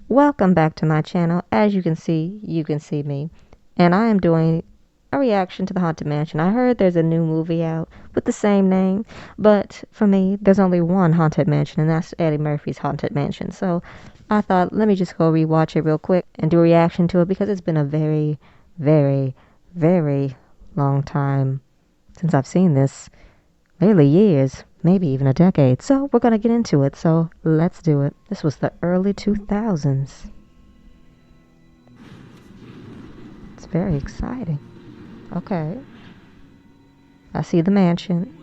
Welcome back to my channel. As you can see me. And I am doing a reaction to the Haunted Mansion. I heard there's a new movie out with the same name, but for me, there's only one Haunted Mansion, and that's Eddie Murphy's Haunted Mansion. So I thought, let me just go rewatch it real quick and do a reaction to it because it's been a very, very, very long time since I've seen this. Really years, maybe even a decade. So we're gonna get into it. So let's do it. This was the early 2000s. It's very exciting. Okay. I see the mansion.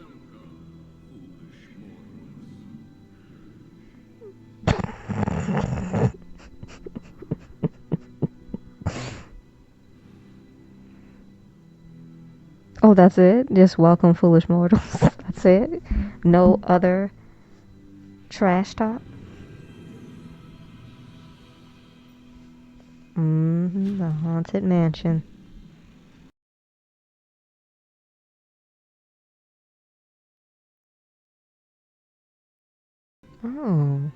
Oh, that's it? Just welcome, foolish mortals. That's it? No other trash talk? The Haunted Mansion. Oh.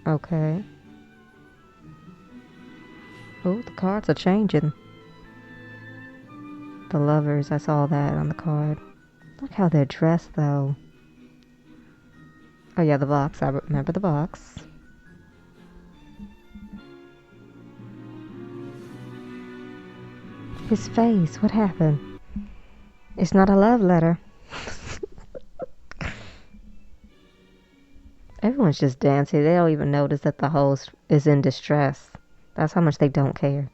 Okay. Oh, the cards are changing. The lovers, I saw that on the card. Look how they're dressed, though. Oh, yeah, the box. I remember the box. His face. What happened? It's not a love letter. Everyone's just dancing. They don't even notice that the host is in distress. That's how much they don't care.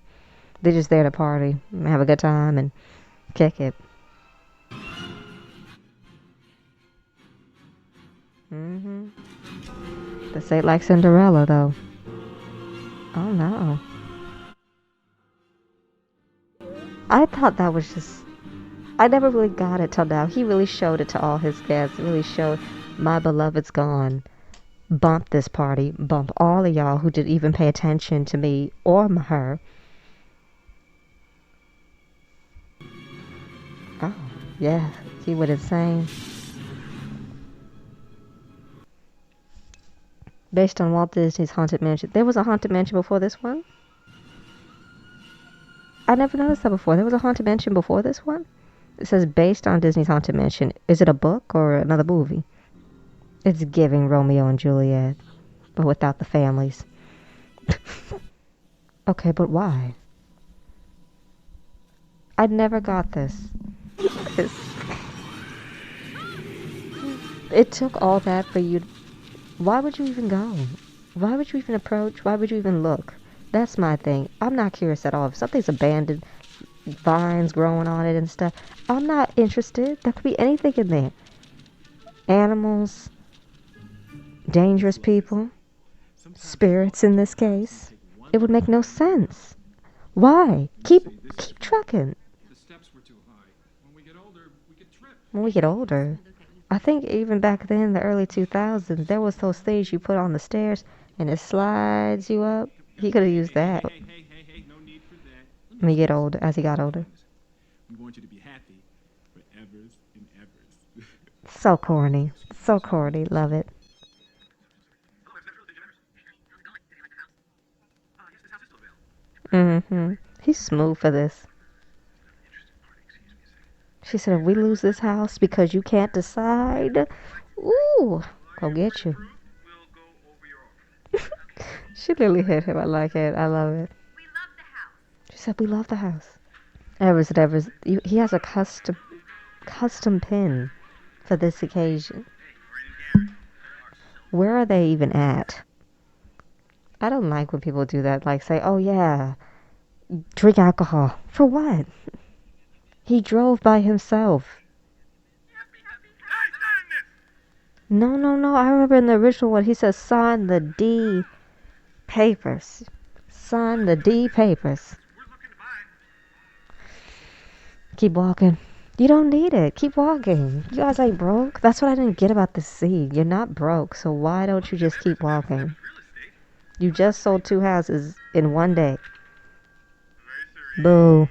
They're just there to party, have a good time, and kick it. hmm This ain't like Cinderella, though. Oh, no. I thought that was just... I never really got it till now. He really showed it to all his guests. Really showed, my beloved's gone. Bump this party. Bump all of y'all who didn't even pay attention to me or her. Oh, yeah. He went insane. Based on Walt Disney's Haunted Mansion. There was a Haunted Mansion before this one? I never noticed that before. There was a Haunted Mansion before this one? It says based on Disney's Haunted Mansion. Is it a book or another movie? It's giving Romeo and Juliet, but without the families. Okay, but why? I never got this. It took all that for you. Why would you even go? Why would you even approach? Why would you even look? That's my thing. I'm not curious at all. If something's abandoned, vines growing on it and stuff, I'm not interested. There could be anything in there. Animals, dangerous people, spirits in this case. It would make no sense. Why? Keep trucking. When we get older, I think even back then, the early 2000s, there was those things you put on the stairs and it slides you up. He could have used that when he get older, as he got older. So corny. So corny. Love it. He's smooth for this. She said, if we lose this house because you can't decide, ooh, go get you. She literally hit him. I like it. I love it. She said, we love the house. Evers, he has a custom pin for this occasion. Where are they even at? I don't like when people do that. Like say, oh yeah, drink alcohol. For what? He drove by himself. No, no, no. I remember in the original one, he says, sign the D papers. Sign the D papers. Keep walking. You don't need it. Keep walking. You guys ain't broke. That's what I didn't get about this scene. You're not broke, so why don't you just keep walking? You just sold 2 houses in one day. Boo.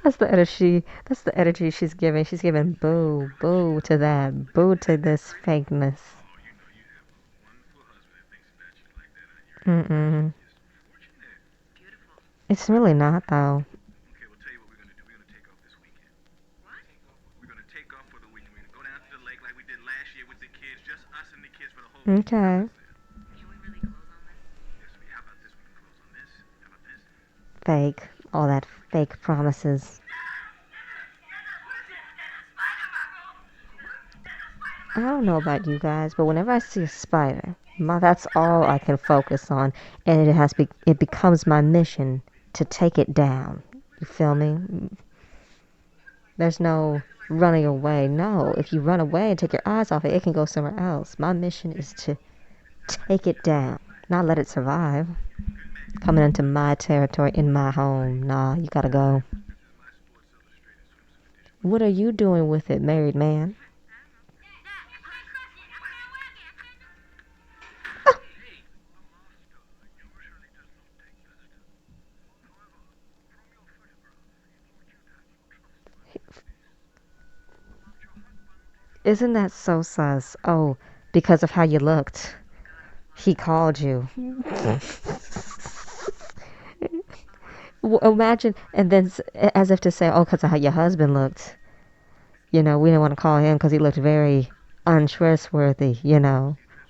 That's the energy. That's the energy she's giving. She's giving boo, boo to that. Boo to this fakeness. Mm-mm. It's really not, though. Okay. Fake. All that fake promises. I don't know about you guys, but whenever I see a spider, that's all I can focus on, and it becomes my mission to take it down. You feel me? There's no running away. No, if you run away and take your eyes off it, it can go somewhere else. My mission is to take it down, not let it survive. Coming into my territory, in my home. Nah, you gotta go. What are you doing with it, married man? Isn't that so sus? Oh, because of how you looked. He called you. Imagine, and then as if to say, oh, because of how your husband looked. We didn't want to call him because he looked very untrustworthy.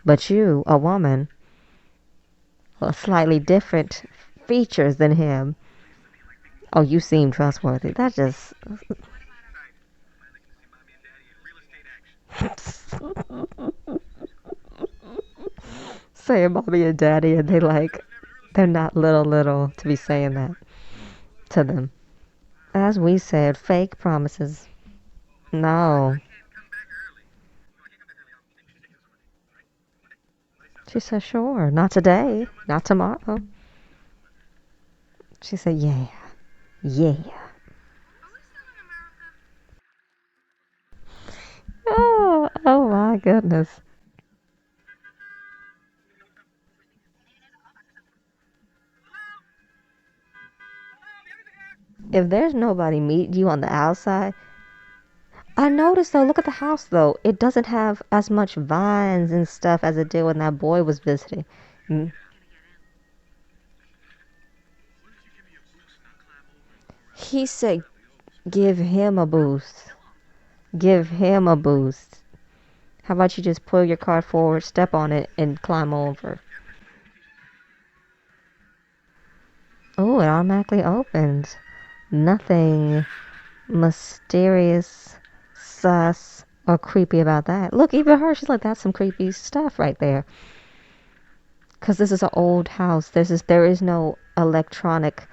But you, a woman, well, slightly different features than him. Oh, you seem trustworthy. That's just saying mommy and daddy, and they're not little to be saying that to them. As we said, fake promises. No. She said, sure. Not today. Not tomorrow. She said, yeah. Yeah. Oh my goodness. If there's nobody meeting you on the outside, I noticed though, look at the house though. It doesn't have as much vines and stuff as it did when that boy was visiting. Mm. He said, give him a boost. Give him a boost. How about you just pull your cart forward, step on it, and climb over? Oh, it automatically opened. Nothing mysterious, sus, or creepy about that. Look, even her, she's like, that's some creepy stuff right there. Because this is an old house. There is no electronic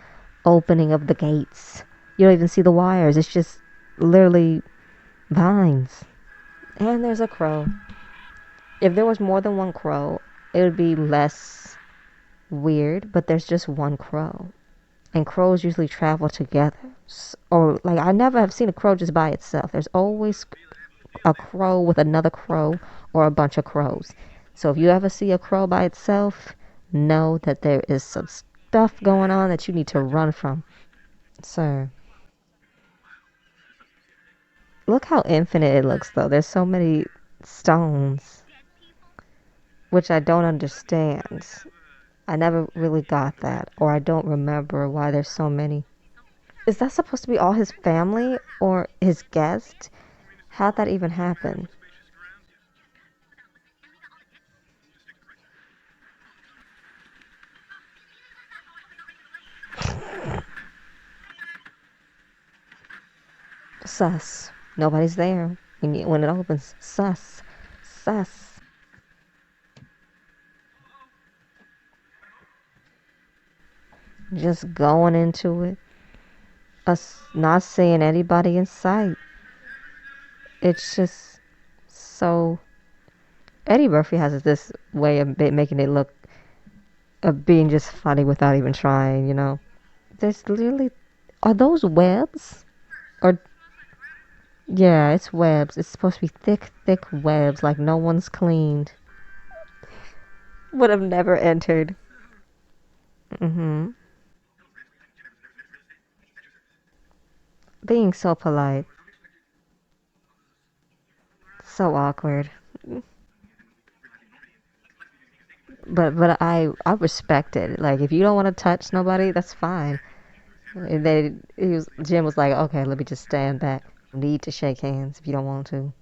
opening of the gates. You don't even see the wires. It's just literally vines. And there's a crow. If there was more than one crow, it would be less weird, but there's just one crow. And crows usually travel together. Or, like, I never have seen a crow just by itself. There's always a crow with another crow or a bunch of crows. So if you ever see a crow by itself, know that there is some stuff going on that you need to run from. So, look how infinite it looks, though. There's so many stones, which I don't understand. I never really got that, or I don't remember why there's so many. Is that supposed to be all his family or his guest? How'd that even happen? Sus. Nobody's there when it opens. Sus. Sus. Just going into it. Us not seeing anybody in sight. It's just so. Eddie Murphy has this way of making it look, of being just funny without even trying. There's literally. Are those webs? Or. Yeah, it's webs. It's supposed to be thick, thick webs like no one's cleaned. Would have never entered. Mm-hmm. Being so polite. So awkward. But I respect it. Like if you don't want to touch nobody, that's fine. And then Jim was like, okay, let me just stand back. Need to shake hands if you don't want to.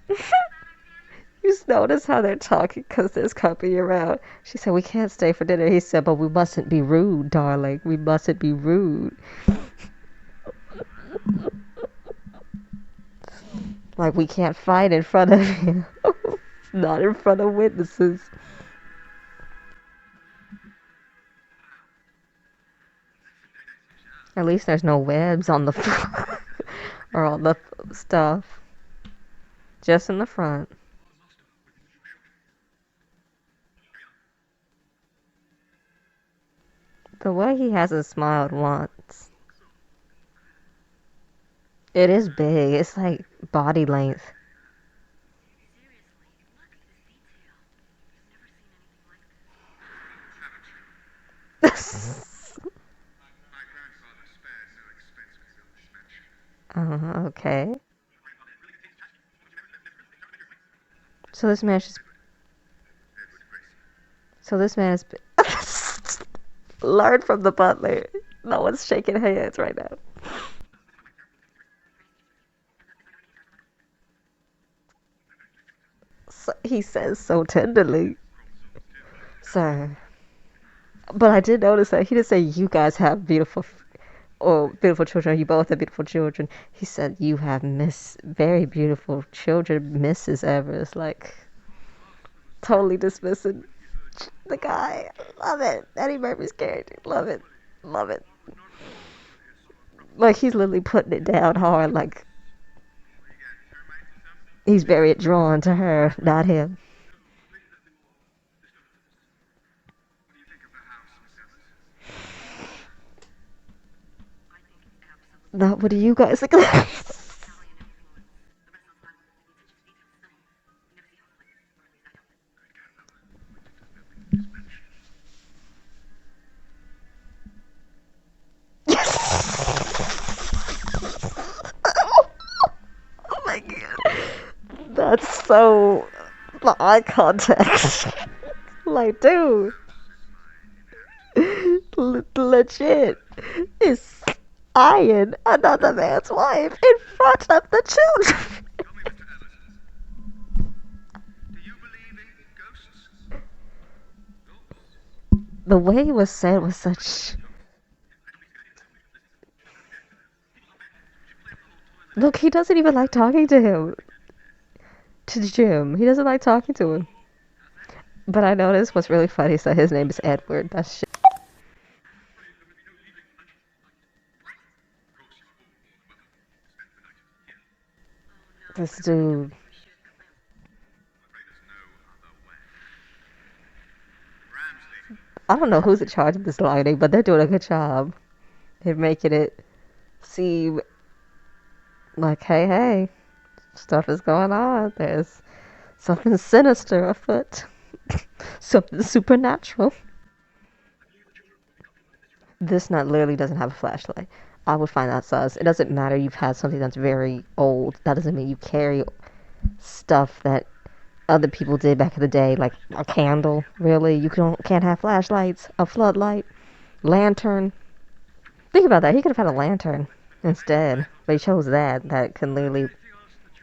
You just notice how they're talking because there's company around. She said, we can't stay for dinner. He said, but we mustn't be rude, darling. We mustn't be rude. Like, we can't fight in front of him. Not in front of witnesses. At least there's no webs on the floor or on the stuff. Just in the front. The way he hasn't smiled once. It is big. It's like body length. Okay. So this man just. So this man is. Learn from the butler. No one's shaking hands right now. So, he says so tenderly, sir. But I did notice that he didn't say you guys have beautiful or beautiful children. You both have beautiful children. He said you have very beautiful children, Mrs. Evers. Like totally dismissing the guy. Love it. Eddie Murphy's character. Love it. Love it. Like he's literally putting it down hard. Like he's very drawn to her, not him. Not what do you guys think? Oh my god. That's so the eye contact. Like, dude, legit is eyeing another man's wife in front of the children. The way it was said was such. Look, he doesn't even like talking to him. To Jim. He doesn't like talking to him. But I noticed what's really funny is that his name is Edward. That's shit. This dude. I don't know who's in charge of this lighting, but they're doing a good job in making it seem like, hey, hey, stuff is going on. There's something sinister afoot. Something supernatural. This nut literally doesn't have a flashlight. I would find that sus. It doesn't matter you've had something that's very old. That doesn't mean you carry stuff that other people did back in the day, like a candle. Really, can't have flashlights, a floodlight, lantern. Think about that. He could have had a lantern instead, but he chose that. That can literally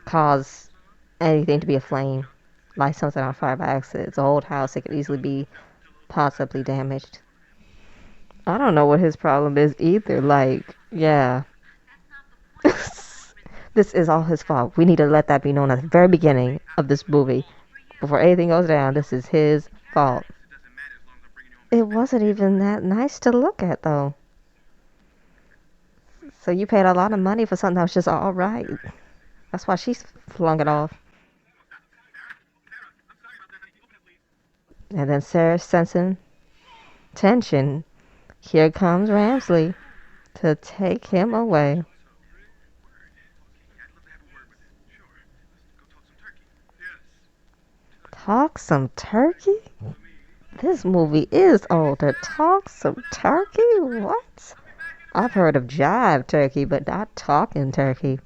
cause anything to be aflame, light something on fire by accident. It's an old house. It could easily be possibly damaged. I don't know what his problem is either. Like, yeah. This is all his fault. We need to let that be known at the very beginning of this movie. Before anything goes down, this is his fault. It wasn't even that nice to look at, though. So you paid a lot of money for something that was just alright. That's why she flung it off. And then Sarah sensing tension. Here comes Ramsley to take him away. Talk some turkey? This movie is older. Talk some turkey? What? I've heard of jive turkey, but not talking turkey.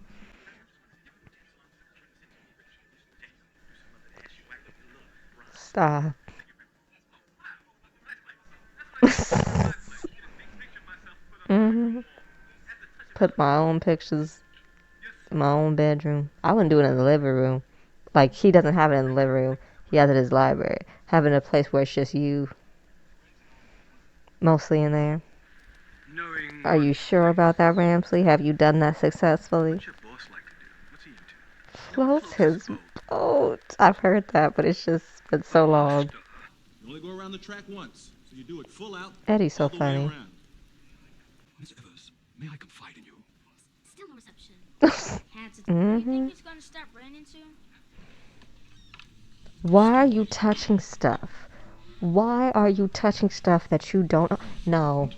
Stop. hmm Put my own pictures in my own bedroom. I wouldn't do it in the living room. Like, he doesn't have it in the living room. He has it in his library. Having a place where it's just you, mostly in there. Are you sure about that, Ramsley? Have you done that successfully? Floats his boat. I've heard that, but it's just been so long. You only go around the track once, so you do it full out. Eddie's so all the way funny. around. Miss Evers, may I confide in you? Still no reception. You hmm think it's gonna start raining soon? Why are you touching stuff? Why are you touching stuff that you don't know?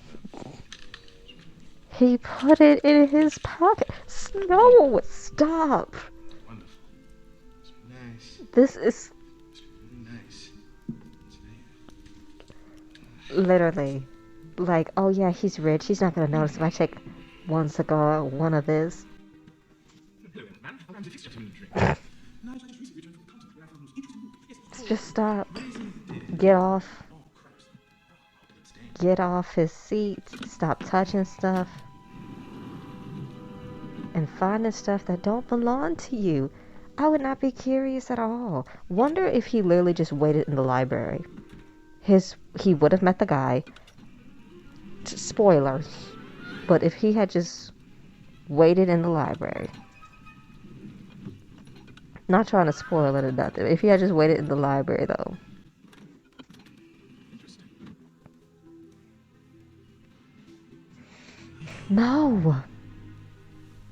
He put it in his pocket. No, stop. Wonderful. It's nice. This is It's really nice. literally like, oh yeah, he's rich. He's not gonna notice if I take one cigar, one of this. Hello, man. How comes it fixed your drink? Nice. I just recently returned from the continent where I found the most interesting book. Yes. Just stop. Get off. Oh, crap. Oh, good stain. Get off his seat. Stop touching stuff. And finding stuff that don't belong to you. I would not be curious at all. Wonder if he literally just waited in the library. He would have met the guy. Spoilers. But if he had just waited in the library. Not trying to spoil it or nothing. If he had just waited in the library though. Interesting. No.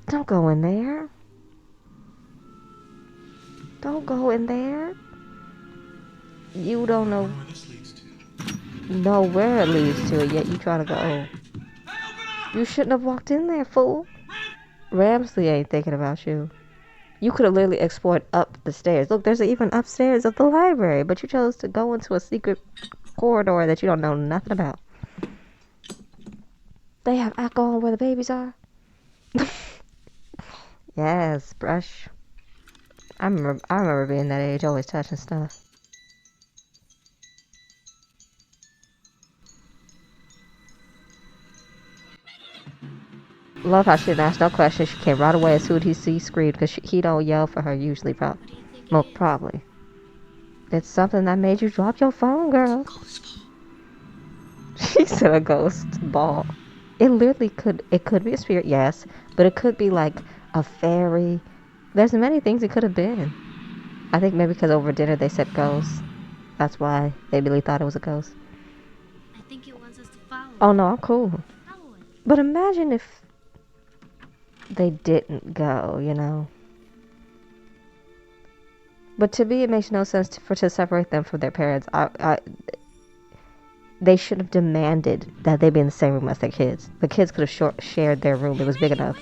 Don't go in there. Don't go in there. You don't know Where this leads to. where it leads to, yet you try to go. You shouldn't have walked in there, fool. Ramsley ain't thinking about you. You could have literally explored up the stairs. Look, there's even upstairs of the library, but you chose to go into a secret corridor that you don't know nothing about. They have alcohol where the babies are. Yes, brush. I remember being that age, always touching stuff. Love how she didn't ask no questions. She came right away as soon as he screamed, because he don't yell for her usually, probably. What do you think Well, it is? probably. It's something that made you drop your phone, girl. She said a ghost ball. It literally could be a spirit, yes, but it could be like a fairy. There's many things it could have been. I think maybe because over dinner they said ghost. That's why they really thought it was a ghost. I think it wants us to follow Oh it. no, I'm cool. Follow it. But imagine if they didn't go, you know. But to me, it makes no sense to separate them from their parents. They should have demanded that they be in the same room as their kids. The kids could have shared their room. It was big enough.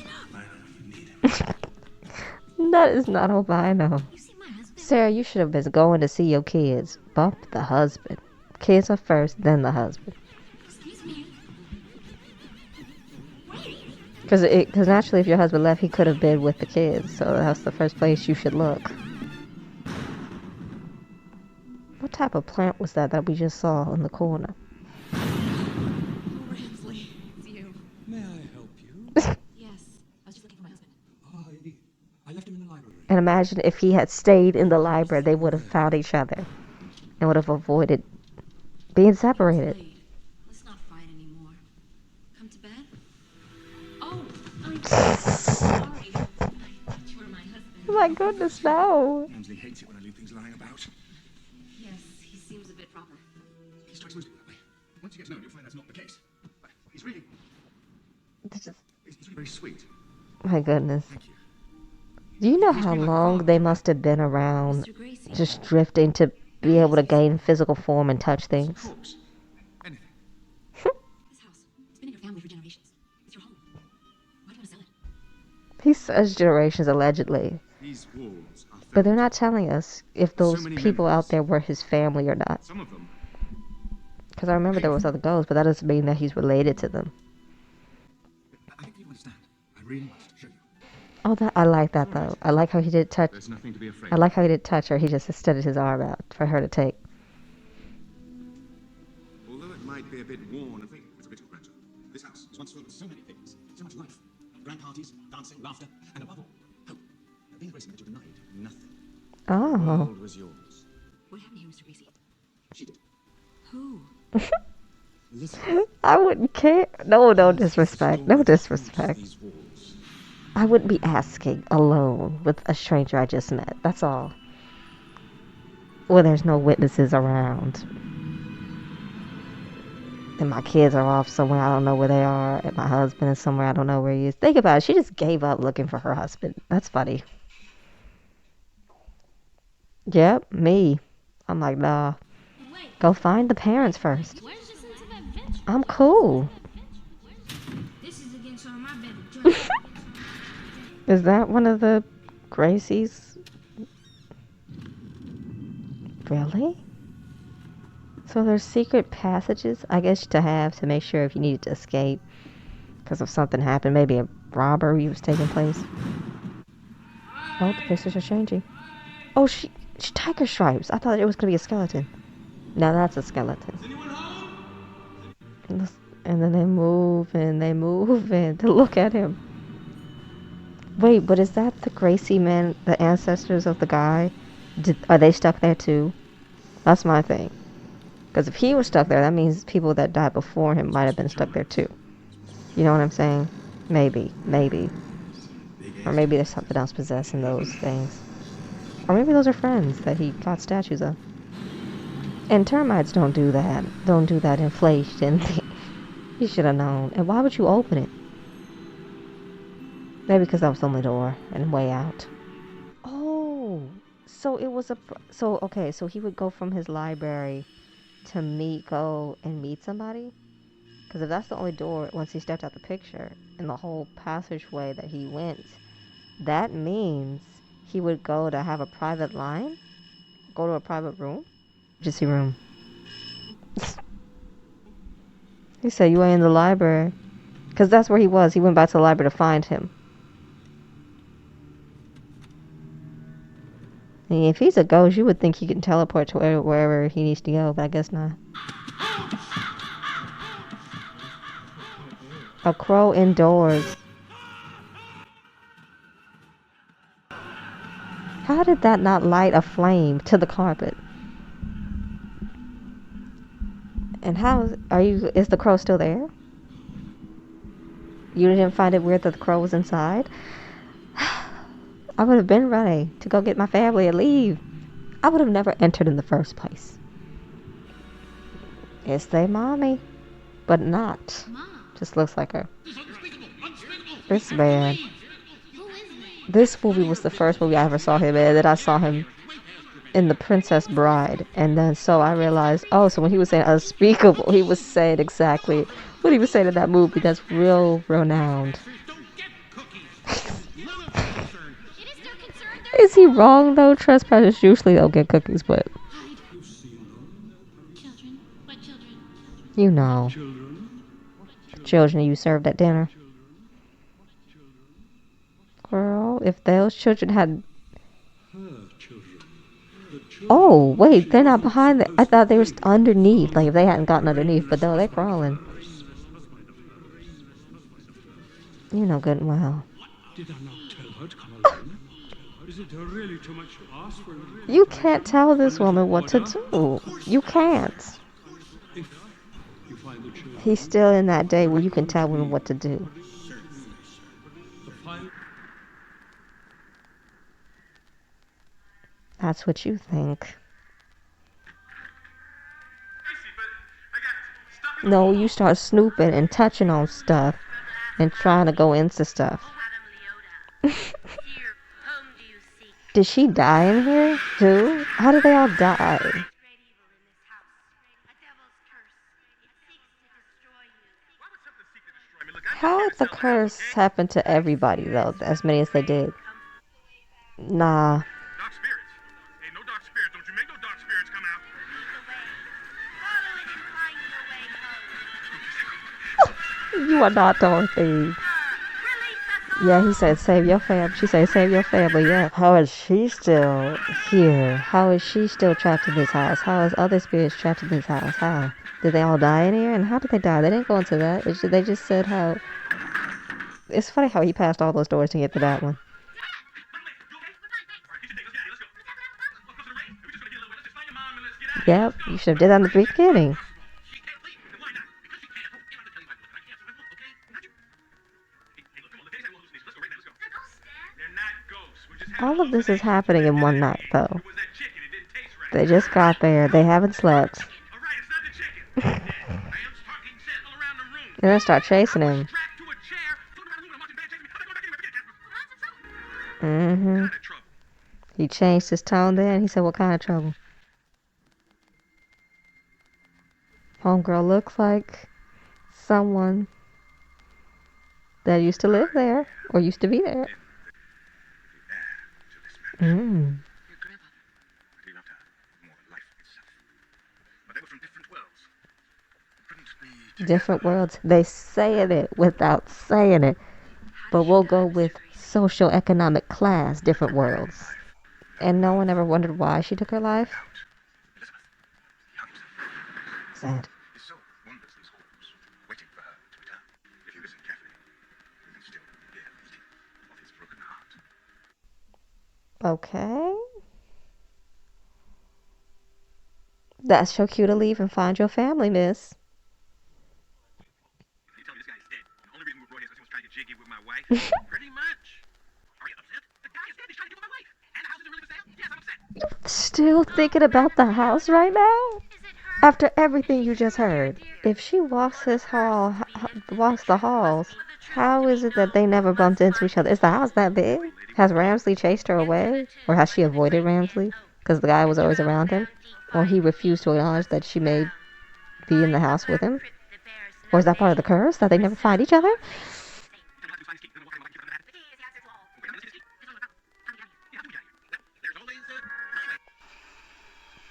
That is not albino. You see my husband? Sarah, you should have been going to see your kids. Bump the husband. Kids are first, then the husband. Excuse me. Because naturally, if your husband left, he could have been with the kids. So that's the first place you should look. What type of plant was that we just saw in the corner? Ramsley, it's you. May I help you? Yes. I was just looking for my husband. I left him in the library. And imagine if he had stayed in the library, they would have found each other and would have avoided being separated. Wait, let's not fight anymore. Come to bed? Oh, I'm sorry. I thought you were my husband. My goodness, no. Ramsley hates it when I leave things lying about. Yes, he seems a bit proper. He strikes most people that way. Once you get to know him, you'll find that's not the case. He's really very sweet. My goodness. Thank you. Do you know how long they must have been around Mr. Gracie. just drifting to be able to gain physical form and touch Of things? course. Anything. This house, it's been in your family for generations. It's your home. Why do you want to sell it? He says generations allegedly. These walls are But they're filled. not telling us if those many people out memories. there were his family or not. Some of them. Because I remember there was other ghosts, but that doesn't mean that he's related to them. I think you understand. I really must show you. Oh, I like that though. I like how he did touch. There's nothing to be afraid I like how he did touch her. He just extended his arm out for her to take. might be a bit worn and faded. It's a bit too grand. This house is once filled with so many things, so much life. Grand parties, dancing, laughter, and above all, hope. Being a racing manager denied nothing. The Oh. world was yours. What happened here, Mr. Greasy? She did. Who? Listen. I wouldn't care. No disrespect. No disrespect. These walls. I wouldn't be asking alone with a stranger I just met. That's all. When there's no witnesses around. And my kids are off somewhere I don't know where they are. And my husband is somewhere I don't know where he is. Think about it. She just gave up looking for her husband. That's funny. Yep, me. I'm like, nah. Wait, Go find the parents first. where's the sense of adventure? I'm cool. This is against all my better judgment. Is that one of the Gracies? Really? So there's secret passages, I guess, to have to make sure if you needed to escape. Because if something happened, maybe a robbery was taking place. Oh, the pictures are changing. Oh, she tiger stripes. I thought it was going to be a skeleton. Now that's a skeleton. And then they move to look at him. Wait, but is that the Gracie men, the ancestors of the guy? Are they stuck there too? That's my thing. Because if he was stuck there, that means people that died before him might have been stuck there too. You know what I'm saying? Maybe. Or maybe there's something else possessing those things. Or maybe those are friends that he got statues of. And termites don't do that. Don't do that inflation thing. You should have known. And why would you open it? Maybe because that was the only door and way out. Oh, so it was so he would go from his library to go and meet somebody? Because if that's the only door, once he stepped out the picture, and the whole passageway that he went, that means he would go to have a private line? Go to a private room? Emergency room. He said, you ain't in the library. Because that's where he was. He went back to the library to find him. And if he's a ghost, you would think he can teleport to wherever he needs to go, but I guess not. A crow indoors. How did that not light a flame to the carpet? And is the crow still there? You didn't find it weird that the crow was inside? I would have been ready to go get my family and leave. I would have never entered in the first place. It's their mommy, but not. Mom, Just looks like her. This is unspeakable. Unspeakable. This man. who is this? This movie was the first movie I ever saw him in. Then I saw him in The Princess Bride. And then so I realized, so when he was saying unspeakable, he was saying exactly what he was saying in that movie. That's real renowned. Don't get cookies. None of them concerned. It is their concern. They're Is he wrong though? Trespassers usually don't get cookies, but children. What children? you know. Children you served at dinner. Girl, if those children had... Oh, wait, they're not behind I thought they were underneath, like if they hadn't gotten underneath, but no, they're crawling. You know good and well. Did I not tell her to come alone? Is it really too much to ask for? You can't tell this woman what to do. You can't. If you find the children, He's still in that day where you can tell women what to do. the file. That's what you think. No, you start snooping and touching on stuff and trying to go into stuff. Did she die in here too? How did they all die? How did the curse happen to everybody though? As many as they did. Nah. Dark spirits. Hey, no dark spirits. Don't you make no dark spirits come out. You are not Dorothy. Yeah, he said, save your family. She said, save your family, yeah. How is she still here? How is she still trapped in this house? How is other spirits trapped in this house? How? Did they all die in here? And how did they die? They didn't go into that. They just said how. It's funny how he passed all those doors to get to that one. Yep, you should have did that in the beginning. All of this is happening in one night, though. They just got there. They haven't slept. And then start chasing him. Mm-hmm. He changed his tone then. He said, what kind of trouble? Homegirl looks like someone that used to live there or used to be there. Mm. He loved her more than life itself. But they were from different worlds. Couldn't be Different worlds. They saying it without saying it. But we'll go with socio-economic class, different worlds. And no one ever wondered why she took her life. Sad. His soul wanders these halls, waiting for her to return. If you listen carefully, you can still hear the beating of his broken heart. Okay. That's so cute to leave and find your family, miss. You tell me this guy is dead. The only reason we brought here is because he was trying to get jiggy with my wife? Pretty much. Are you upset? The guy is dead. He's trying to get with my wife. And the house isn't really for sale? Yes, I'm upset. Still thinking about the house right now? After everything you just heard. If she walks walks the halls, how is it that they never bumped into each other? Is the house that big? Has Ramsley chased her away? Or has she avoided Ramsley? Because the guy was always around him? Or he refused to acknowledge that she may be in the house with him? Or is that part of the curse, that they never find each other?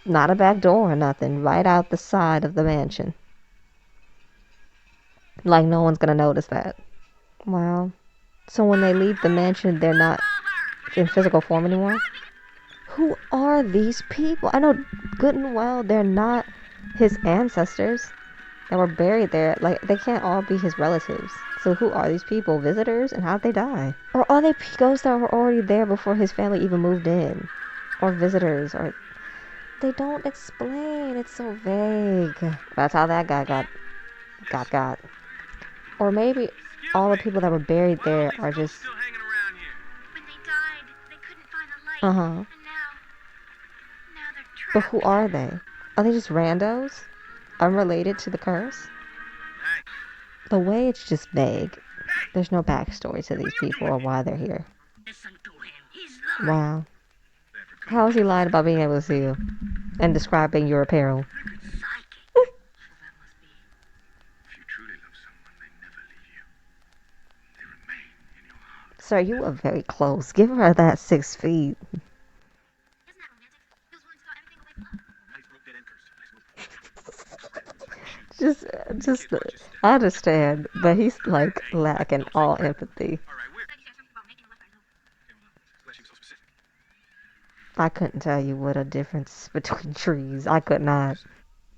Not a back door or nothing. Right out the side of the mansion. Like no one's gonna notice that. Wow. So when they leave the mansion, they're not in physical form anymore? Who are these people? I know good and well they're not his ancestors that were buried there. Like, they can't all be his relatives. So who are these people? Visitors? And how'd they die? Or are they ghosts that were already there before his family even moved in? Or visitors? Or... They don't explain. It's so vague. That's how that guy got. Or maybe all the people that were buried there are just... When they died, they couldn't find the light. Uh-huh. And now they're trapped. But who are they? Are they just randos? Unrelated to the curse? The way it's just vague. There's no backstory to these people or why they're here. Listen to him. He's lying. Wow. How is he lying about being able to see you? And describing your apparel? Psychic. If you truly love someone, they never leave you. They remain in your heart. Sir, you are very close. Give her that 6 feet. Isn't that romantic? He was willing to throw everything away for love. Just, I understand, but he's like lacking all empathy. All right, we're... About making a left eye move. Glad she was so specific. I couldn't tell you what a difference between trees. I could not.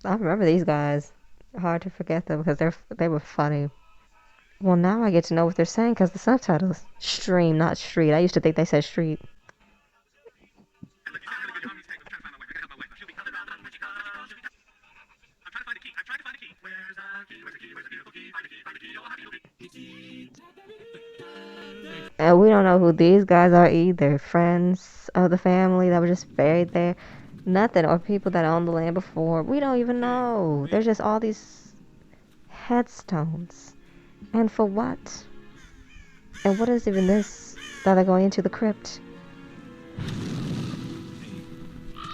I remember these guys. Hard to forget them because they were funny. Well, now I get to know what they're saying because the subtitles. Stream, not street. I used to think they said street. And we don't know who these guys are either. Friends of the family that were just buried there. Nothing. Or people that owned the land before. We don't even know. There's just all these headstones. And for what? And what is even this that they're going into the crypt?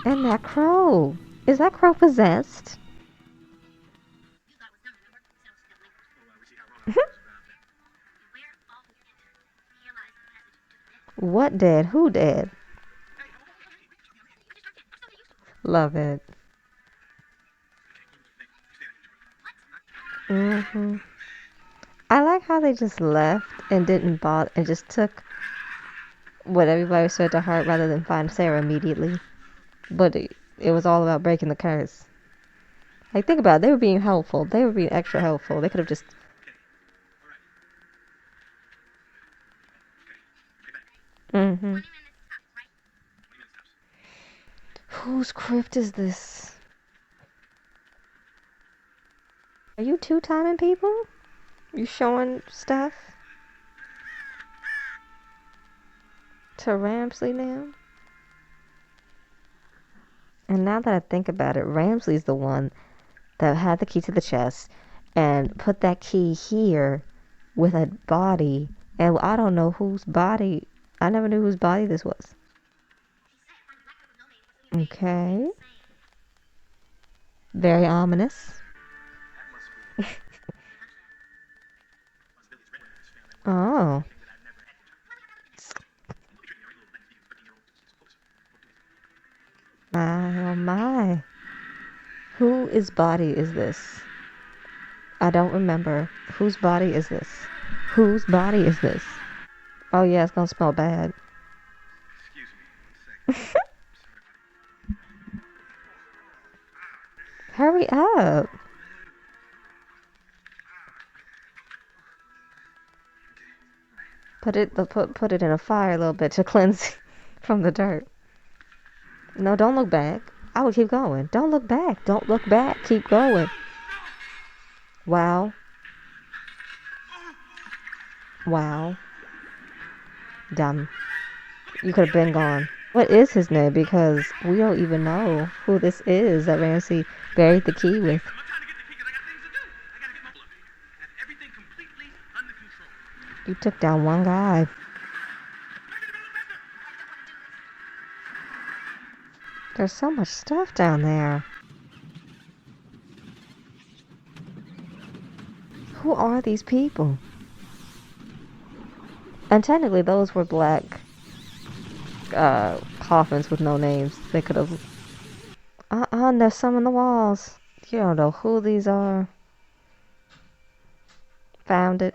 And that crow. Is that crow possessed? You thought it was done, remember? You said it was still lingering. Where all who enter realize the passage to the dead. What dead? Who dead? Love it. I like how they just left and didn't bother and just took what everybody said to heart rather than find Sarah immediately. But it was all about breaking the curse. Like, think about it. They were being helpful. They were being extra helpful. They could have just. Mm-hmm. Whose crypt is this? Are you two-timing people? You showing stuff to Ramsley now? And now that I think about it, Ramsley's the one that had the key to the chest and put that key here with a body. And I don't know whose body. I never knew whose body this was. Okay. Very ominous. Oh. My, oh my. Whose body is this? I don't remember. Whose body is this? Whose body is this? Oh yeah, it's gonna smell bad. Hurry up. Put it in a fire a little bit to cleanse from the dirt. No, don't look back. I would keep going. Don't look back. Don't look back. Keep going. Wow. Wow. Dumb. You could have been gone. What is his name? Because we don't even know who this is that Ramsey buried the key with. You took down one guy. There's so much stuff down there. Who are these people? And technically those were black coffins with no names. They could have... and there's some on the walls. You don't know who these are. Found it.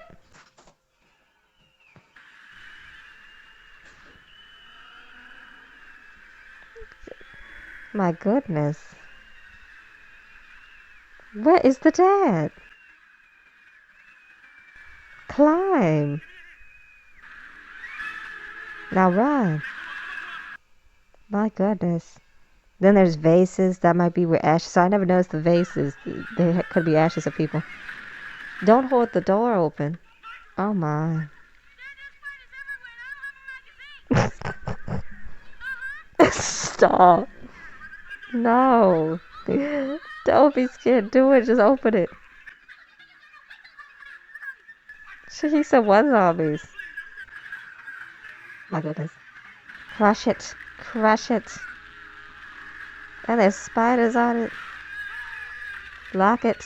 My goodness. Where is the dad? Climb. Now run. My goodness. Then there's vases. That might be where ashes. So I never noticed the vases. There could be ashes of people. Don't hold the door open. Oh my. Stop. No. Don't be scared. Do it. Just open it. He said what zombies? My goodness. Crush it. Crush it. And there's spiders on it. Lock it.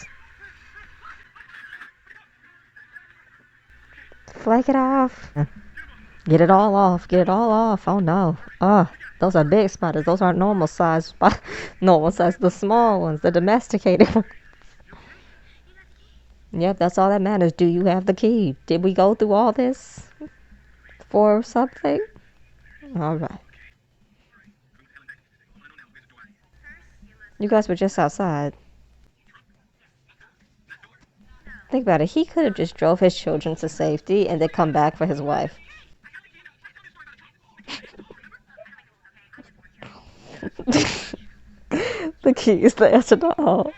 Flake it off. Get it all off. Get it all off. Oh no. Oh, those are big spiders. Those aren't normal size normal size. The small ones. The domesticated ones. Yep, that's all that matters. Do you have the key? Did we go through all this for something? Alright. You guys were just outside. Think about it. He could have just drove his children to safety and then come back for his wife. The key is there to the hall.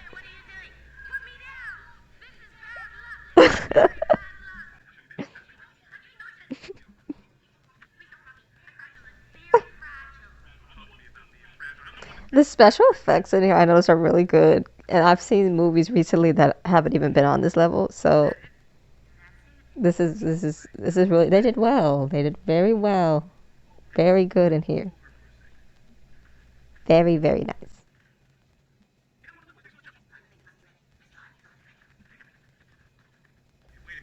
The special effects in here I notice are really good. And I've seen movies recently that haven't even been on this level, so this is really, they did well. They did very well. Very good in here. Very, very nice.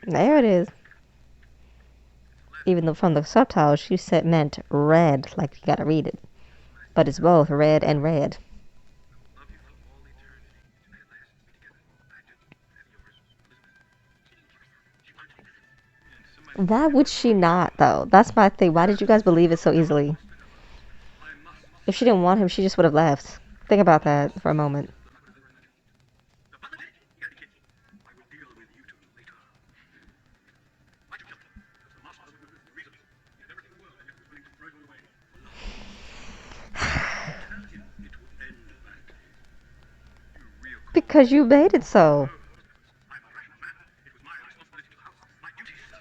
There it is. Even though from the subtitles she said meant red, like you gotta read it. But it's both red and red. Why would she not, though? That's my thing. Why did you guys believe it so easily? If she didn't want him, she just would have left. Think about that for a moment. 'Cause you made it so.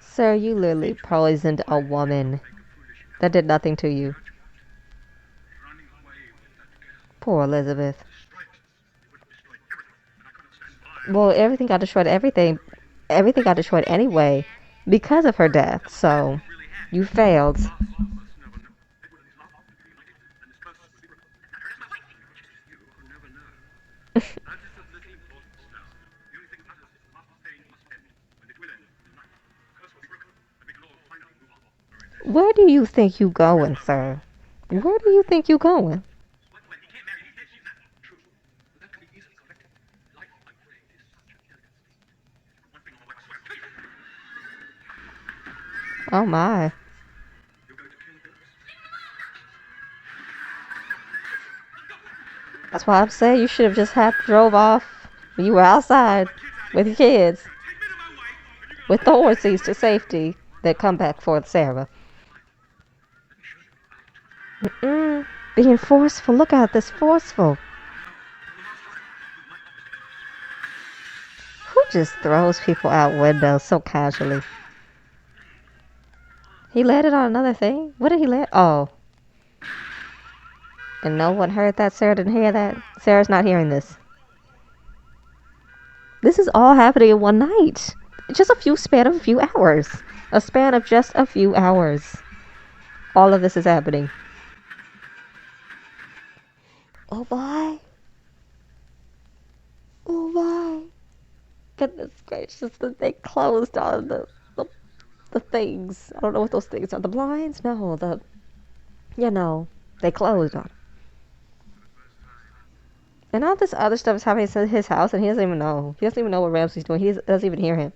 Sir, you literally poisoned a woman that did nothing to you. Poor Elizabeth. Well, everything got destroyed. Everything got destroyed anyway because of her death. So you failed. Where do you think you going, sir? Where do you think you going? Oh my. That's why I'm saying you should have just had drove off when you were outside with your kids with the horses to safety that come back for Sarah. Being forceful. Look at this forceful. Who just throws people out windows so casually? He landed on another thing? What did he land? Oh. And no one heard that? Sarah didn't hear that? Sarah's not hearing this. This is all happening in one night. Just span of a few hours. A span of just a few hours. All of this is happening. Oh my. Oh my. Goodness gracious, that they closed on the things. I don't know what those things are. The blinds? No, they closed on. And all this other stuff is happening in his house, and he doesn't even know. He doesn't even know what Ramsey's doing. He doesn't even hear him.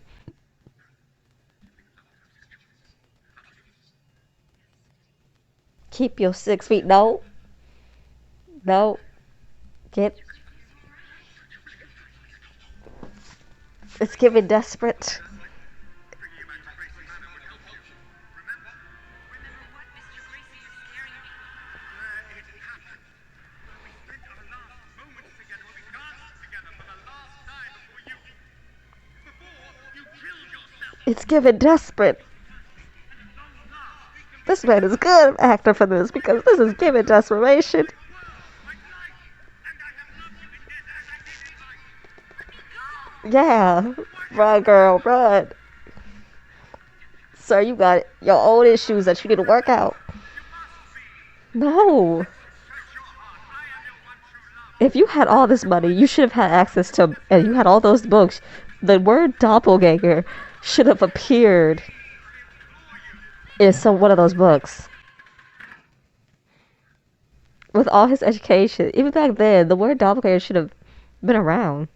Keep your 6 feet. No. No. Get. It's giving desperate. It's giving desperate. This man is a good actor for this because this is giving desperation. Yeah. Run, girl, run. Sir, you got your own issues that you need to work out. No. If you had all this money, you should have had access to, and you had all those books. The word doppelganger should have appeared in one of those books. With all his education, even back then, the word doppelganger should have been around.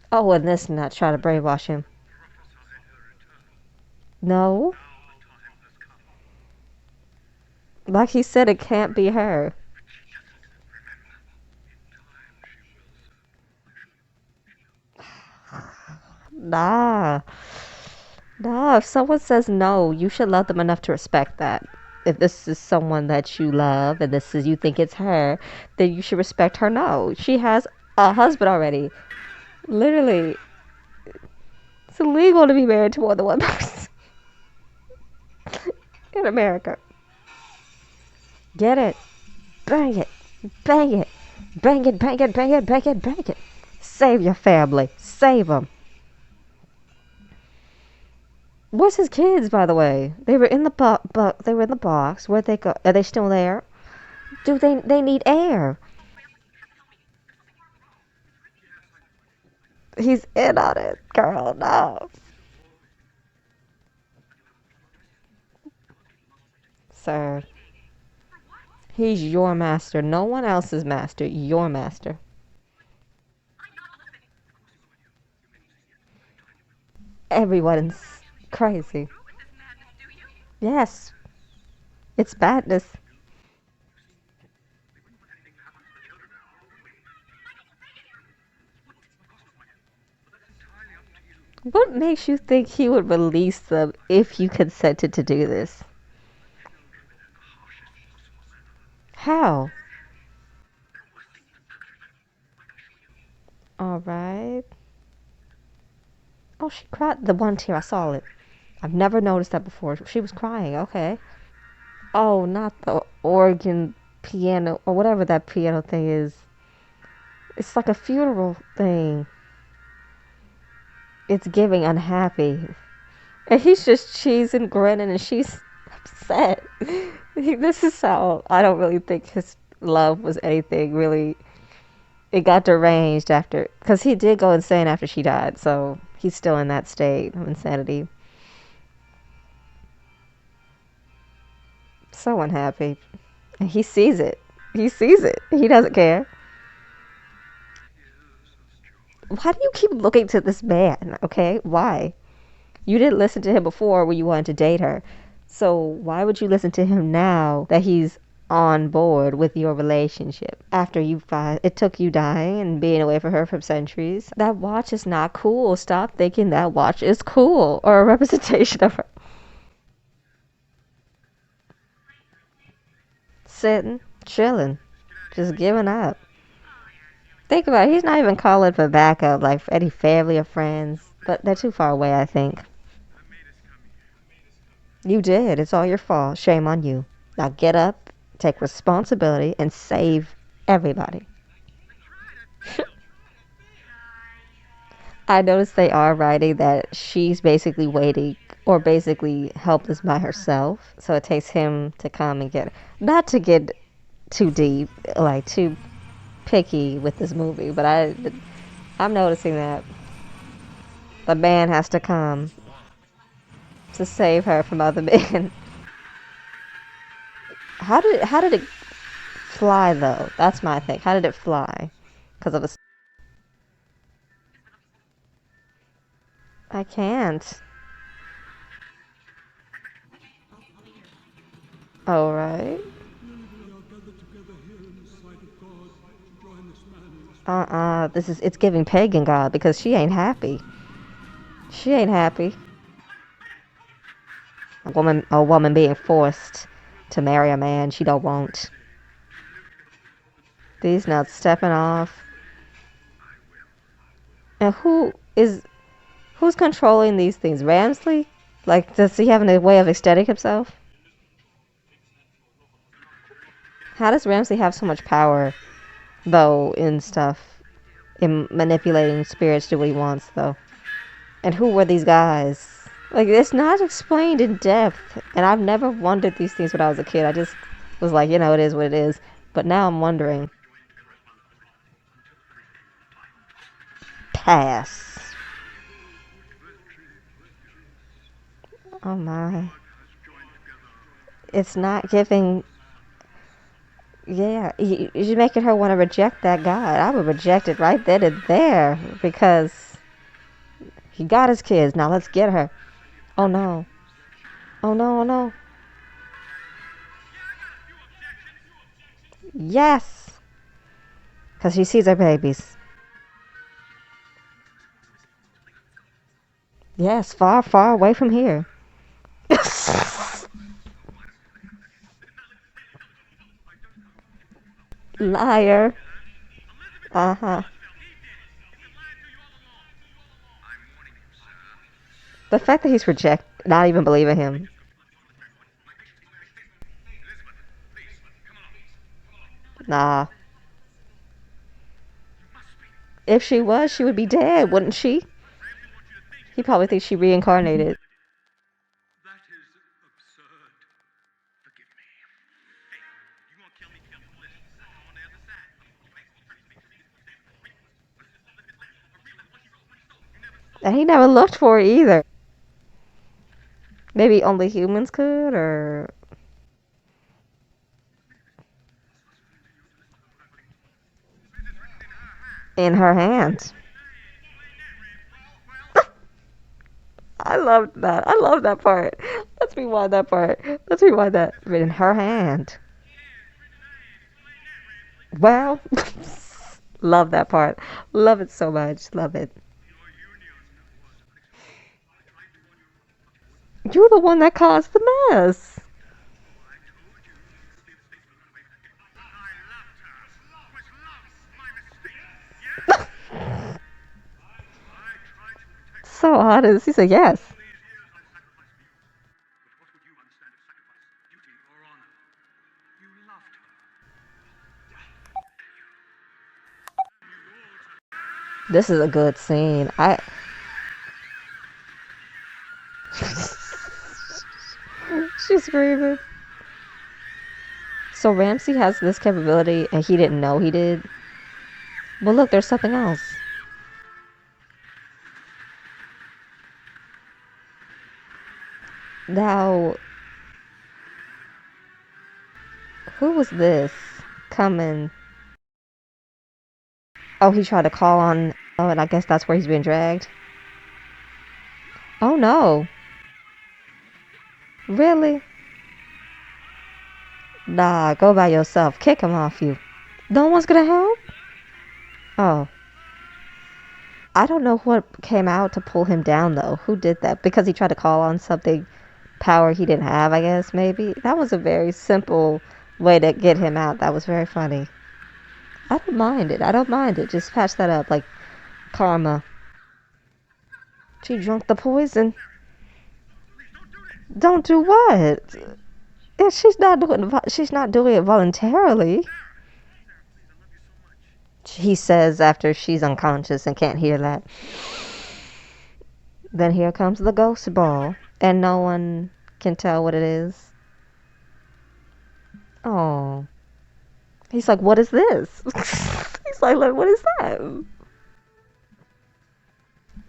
Oh, and this not try to brainwash him. No. Like he said, it can't be her. Nah. Nah, if someone says no, you should love them enough to respect that. If this is someone that you love and you think it's her, then you should respect her no. She has a husband already. Literally. It's illegal to be married to more than one person in America. Get it. Bang it. Bang it. Bang it, bang it, bang it, bang it, bang it. Save your family. Save them. Where's his kids, by the way? They were in the they were in the box. Where'd they go? Are they still there? Do they need air? He's in on it, girl. No, sir. He's your master. No one else's master. Your master. Everyone's crazy. Yes, it's badness. What makes you think he would release them if you consented to do this? How? All right. Oh, she cried. The one tear, I saw it. I've never noticed that before. She was crying. Okay. Oh, not the organ piano or whatever that piano thing is. It's like a funeral thing. It's giving unhappy. And he's just cheesing, grinning, and she's upset. This is how I don't really think his love was anything really. It got deranged after, because he did go insane after she died, so he's still in that state of insanity. So unhappy. And he sees it. He sees it. He doesn't care. Why do you keep looking to this man? Okay, why? You didn't listen to him before when you wanted to date her. So why would you listen to him now that he's on board with your relationship after it took you dying and being away from her for centuries? That watch is not cool. Stop thinking that watch is cool or a representation of her. Sitting, chilling, just giving up. Think about it. He's not even calling for backup like any family or friends, but they're too far away, I think. You did. It's all your fault. Shame on you. Now get up, take responsibility, and save everybody. I noticed they are writing that she's basically waiting or basically helpless by herself. So it takes him to come and get her. Not to get too deep, like too picky with this movie, but I'm noticing that the man has to come to save her from other men. How did it fly though? That's my thing. How did it fly? Because of the I can't. All right. It's giving pagan god because she ain't happy. She ain't happy. A woman being forced to marry a man she don't want. These nuts stepping off. And who's controlling these things? Ramsley? Like, does he have a way of extending himself? How does Ramsley have so much power, though, in stuff? In manipulating spirits to do what he wants, though. And who were these guys? Like, it's not explained in depth. And I've never wondered these things when I was a kid. I just was like, it is what it is. But now I'm wondering. Pass. Oh my. It's not giving. Yeah, you're making her want to reject that God. I would reject it right then and there because he got his kids. Now let's get her. Oh no. Oh no, oh no. Yes. Because she sees her babies. Yes, far, far away from here. Liar. Uh-huh. The fact that he's not even believing him. Nah. If she was, she would be dead, wouldn't she? He probably thinks she reincarnated. That is absurd. Forgive me. Hey, you gonna kill me? Kill me. Listen, I'm on the other side. And he never looked for it either. Maybe only humans could, or in her hand. I love that. I love that part. Let's rewind that part. Let's rewind that. In her hand. Well, love that part. Love it so much. Love it. You're the one that caused the mess. so honest. He said yes. All these years I've sacrificed for you. But what would you understand of sacrifice, duty, or honor? You loved her. This is a good scene. I She's screaming. So Ramsey has this capability and he didn't know he did. But look, there's something else. Now, who was this coming? Oh, he tried to call on. Oh, and I guess that's where he's being dragged. Oh no. Really? Nah, go by yourself. Kick him off you. No one's gonna help? Oh. I don't know what came out to pull him down though. Who did that? Because he tried to call on something power he didn't have, I guess, maybe. That was a very simple way to get him out. That was very funny. I don't mind it. I don't mind it. Just patch that up like karma. She drunk the poison. Don't do what? Yeah, she's not doing it voluntarily. He says after she's unconscious and can't hear that. Then here comes the ghost ball, and no one can tell what it is. Oh. He's like, what is this? He's like, what is that?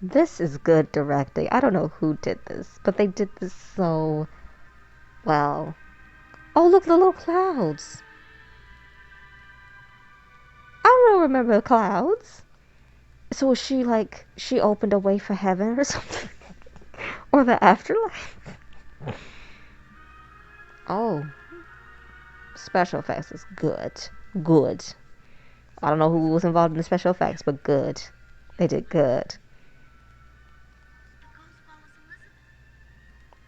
This is good directing. I don't know who did this, but they did this so well. Oh, look, the little clouds. I don't remember the clouds. So was she like, she opened a way for heaven or something? Or the afterlife? Oh. Special effects is good. Good. I don't know who was involved in the special effects, but good. They did good.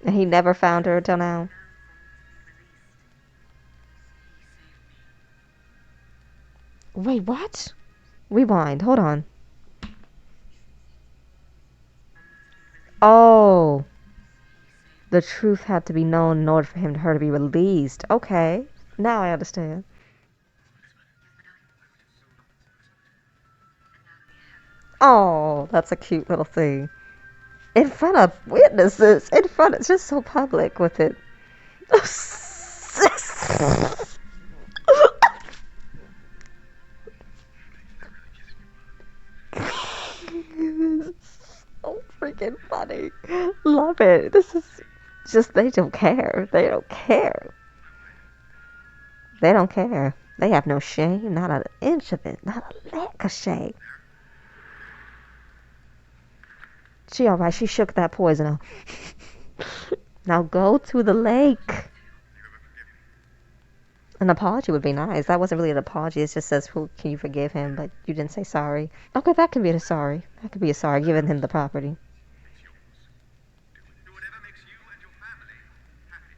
And he never found her till now. Wait, what? Rewind. Hold on. Oh. The truth had to be known in order for her to be released. Okay. Now I understand. Oh, that's a cute little thing. In front of witnesses. In front of, just so public with it. So freaking funny. Love it. This is just, they don't care. They don't care. They don't care. They have no shame. Not an inch of it. Not a lick of shame. She alright. She shook that poison off. Now go to the lake. An apology would be nice. That wasn't really an apology. It just says, "Who can you forgive him?" But you didn't say sorry. Okay, that could be a sorry. That could be a sorry, giving him the property. Do whatever makes you and your family happy.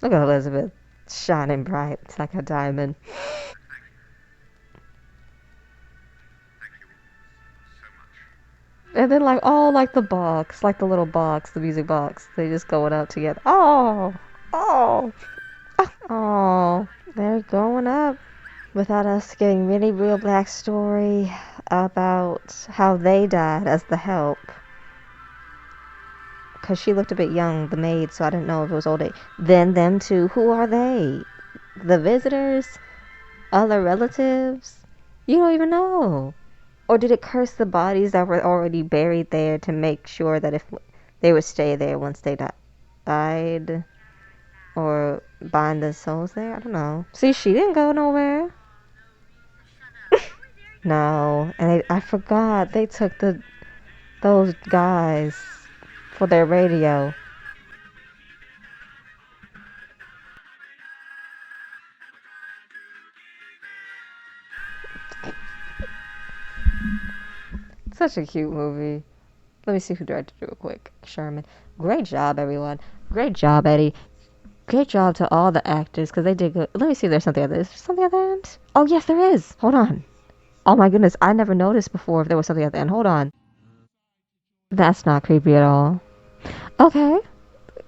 Look at Elizabeth, shining bright. It's like a diamond. Thank you so much. And then like, oh, like the box, like the little box, the music box. They just going up together. Oh, oh, oh. They're going up without us getting any real backstory about how they died as the help. Because she looked a bit young, the maid, so I didn't know if it was old age. Then them two, who are they? The visitors? Other relatives? You don't even know. Or did it curse the bodies that were already buried there to make sure that if they would stay there once they died? Or bind the souls there? I don't know. See, she didn't go nowhere. No, and I forgot they took those guys for their radio. Such a cute movie. Let me see who directed it real quick. Sherman. Great job, everyone. Great job, Eddie. Great job to all the actors because they did good. Let me see if there's something at the end. Is there something at the end? Oh, yes, there is. Hold on. Oh my goodness, I never noticed before if there was something at the end. Hold on. That's not creepy at all. Okay,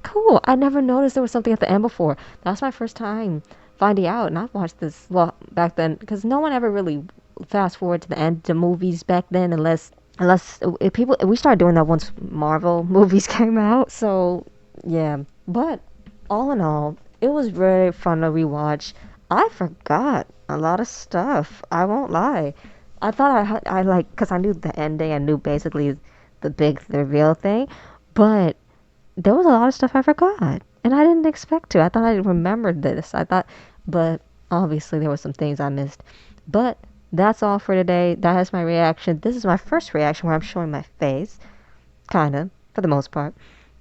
cool. I never noticed there was something at the end before. That's my first time finding out, and I've watched this well back then because no one ever really fast forward to the end to movies back then unless if people we started doing that once Marvel movies came out. So yeah, but all in all, it was very fun to rewatch. I forgot a lot of stuff. I won't lie. I thought I like because I knew the ending. I knew basically the real thing, but there was a lot of stuff I forgot, and I didn't expect to. I thought I remembered this. I thought, but obviously there were some things I missed. But that's all for today. That is my reaction. This is my first reaction where I'm showing my face, kinda, for the most part.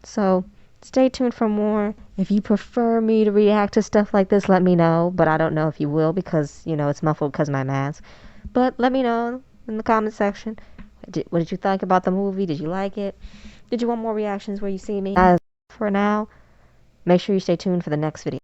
So stay tuned for more. If you prefer me to react to stuff like this, let me know. But I don't know if you will because it's muffled because of my mask. But let me know in the comment section. What did you think about the movie? Did you like it? Did you want more reactions where you see me? As for now, make sure you stay tuned for the next video.